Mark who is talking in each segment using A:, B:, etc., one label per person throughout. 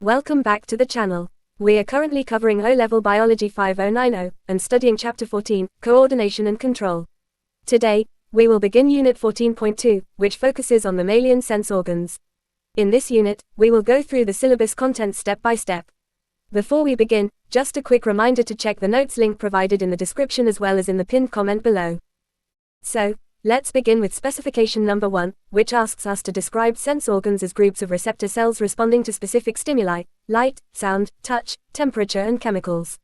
A: Welcome back to the channel. We are currently covering O-Level Biology 5090, and studying Chapter 14, Coordination and Control. Today, we will begin Unit 14.2, which focuses on mammalian sense organs. In this unit, we will go through the syllabus contents step by step. Before we begin, just a quick reminder to check the notes link provided in the description as well as in the pinned comment below. So, let's begin with specification number 1, which asks us to describe sense organs as groups of receptor cells responding to specific stimuli, light, sound, touch, temperature and chemicals.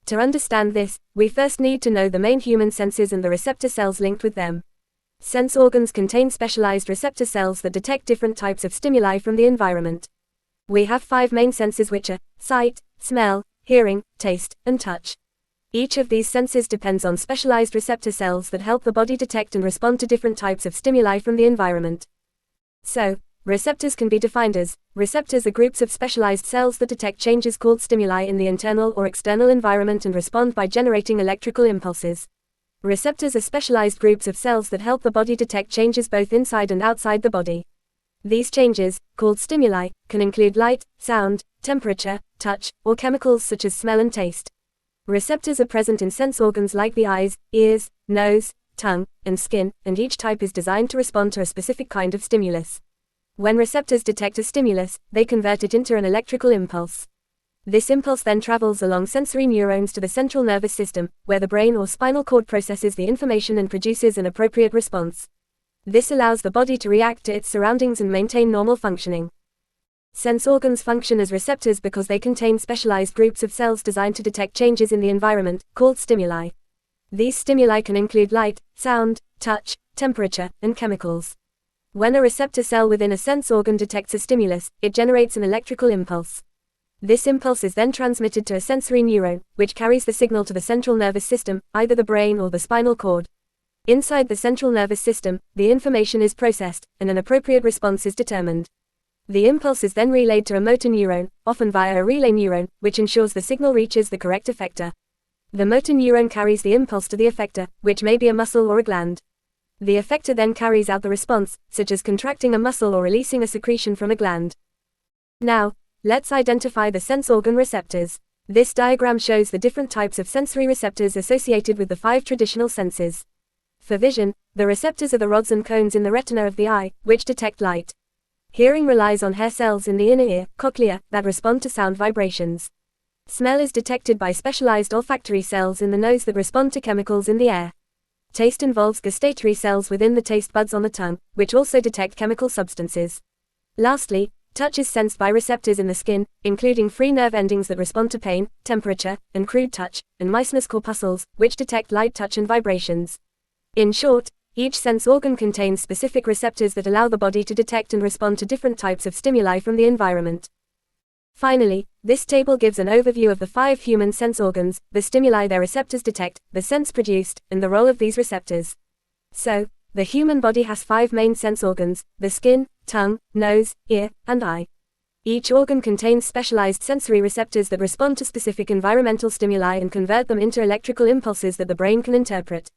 A: To understand this, we first need to know the main human senses and the receptor cells linked with them. Sense organs contain specialized receptor cells that detect different types of stimuli from the environment. We have 5 main senses which are sight, smell, hearing, taste, and touch. Each of these senses depends on specialized receptor cells that help the body detect and respond to different types of stimuli from the environment. So, receptors can be defined as, receptors are groups of specialized cells that detect changes called stimuli in the internal or external environment and respond by generating electrical impulses. Receptors are specialized groups of cells that help the body detect changes both inside and outside the body. These changes, called stimuli, can include light, sound, temperature, touch, or chemicals such as smell and taste. Receptors are present in sense organs like the eyes, ears, nose, tongue, and skin, and each type is designed to respond to a specific kind of stimulus. When receptors detect a stimulus, they convert it into an electrical impulse. This impulse then travels along sensory neurons to the central nervous system, where the brain or spinal cord processes the information and produces an appropriate response. This allows the body to react to its surroundings and maintain normal functioning. Sense organs function as receptors because they contain specialized groups of cells designed to detect changes in the environment, called stimuli. These stimuli can include light, sound, touch, temperature, and chemicals. When a receptor cell within a sense organ detects a stimulus, it generates an electrical impulse. This impulse is then transmitted to a sensory neuron, which carries the signal to the central nervous system, either the brain or the spinal cord. Inside the central nervous system, the information is processed, and an appropriate response is determined. The impulse is then relayed to a motor neuron, often via a relay neuron, which ensures the signal reaches the correct effector. The motor neuron carries the impulse to the effector, which may be a muscle or a gland. The effector then carries out the response, such as contracting a muscle or releasing a secretion from a gland. Now, let's identify the sense organ receptors. This diagram shows the different types of sensory receptors associated with the 5 traditional senses. For vision, the receptors are the rods and cones in the retina of the eye, which detect light. Hearing relies on hair cells in the inner ear, cochlea, that respond to sound vibrations. Smell is detected by specialized olfactory cells in the nose that respond to chemicals in the air. Taste involves gustatory cells within the taste buds on the tongue, which also detect chemical substances. Lastly, touch is sensed by receptors in the skin, including free nerve endings that respond to pain, temperature, and crude touch, and mucinous corpuscles, which detect light touch and vibrations. In short, each sense organ contains specific receptors that allow the body to detect and respond to different types of stimuli from the environment. Finally, this table gives an overview of the 5 human sense organs, the stimuli their receptors detect, the sense produced, and the role of these receptors. So, the human body has 5 main sense organs: the skin, tongue, nose, ear, and eye. Each organ contains specialized sensory receptors that respond to specific environmental stimuli and convert them into electrical impulses that the brain can interpret.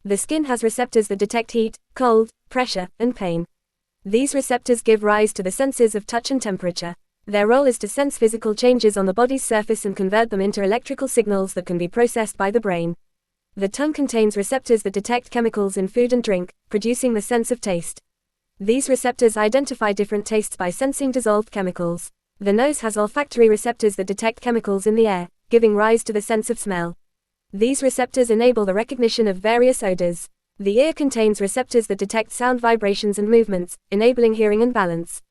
A: The skin has receptors that detect heat, cold, pressure, and pain. These receptors give rise to the senses of touch and temperature. Their role is to sense physical changes on the body's surface and convert them into electrical signals that can be processed by the brain. The tongue contains receptors that detect chemicals in food and drink, producing the sense of taste. These receptors identify different tastes by sensing dissolved chemicals. The nose has olfactory receptors that detect chemicals in the air, giving rise to the sense of smell. These receptors enable the recognition of various odors. The ear contains receptors that detect sound vibrations and movements, enabling hearing and balance.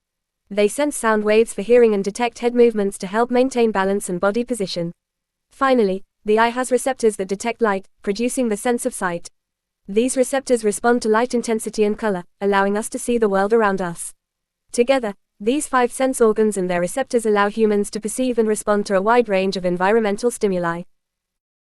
A: They sense sound waves for hearing and detect head movements to help maintain balance and body position. Finally, the eye has receptors that detect light, producing the sense of sight. These receptors respond to light intensity and color, allowing us to see the world around us. Together, these 5 sense organs and their receptors allow humans to perceive and respond to a wide range of environmental stimuli.